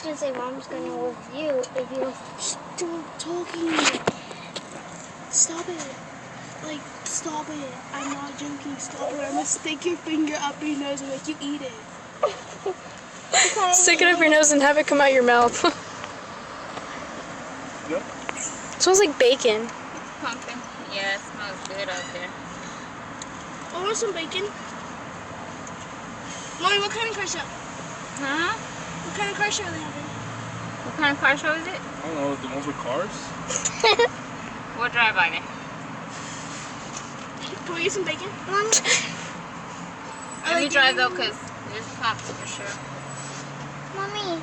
gonna say Mom's gonna review if you Stop talking. Stop it. Like, stop it. I'm not joking. Stop it. I'm gonna stick your finger up your nose and make you eat it. Stick it up your nose and have it come out your mouth. Good? Smells like bacon. Pumpkin. Yeah, it smells good out there. I want some bacon. Mommy, what kind of car show? Huh? What kind of car show are they having? What kind of car show is it? I don't know, the ones with cars? We'll drive by there. Can we get some bacon? Let me drive though, because there's cops for sure. Mommy,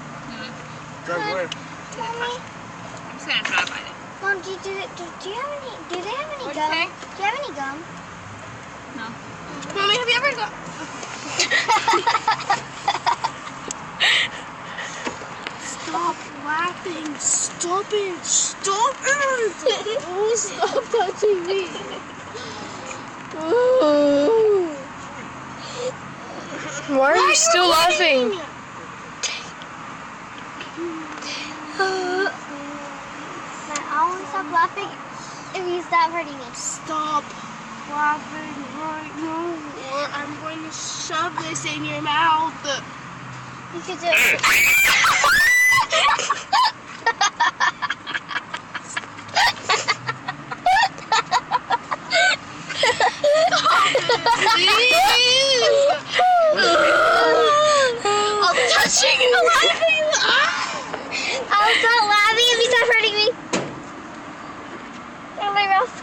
Drive where? Mommy, I'm just gonna drive by there. Mom, do they have any What'd you gum? say? Do you have any gum? No. Mommy, have you ever got... Stop laughing. Stop it. Stop it. Oh, stop touching me. Why are you still laughing? I won't stop laughing if you stop hurting me. Stop laughing right now or I'm going to shove this in your mouth. You could do it. Please. I'm touching you. I'll stop laughing if you stop hurting me. Oh my mouth.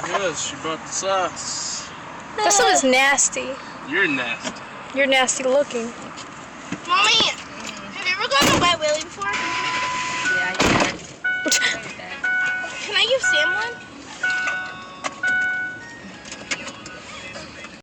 Yes, she brought the sauce. That stuff is nasty. You're nasty. You're nasty looking. Mommy, have you ever gone to Wet Willie before?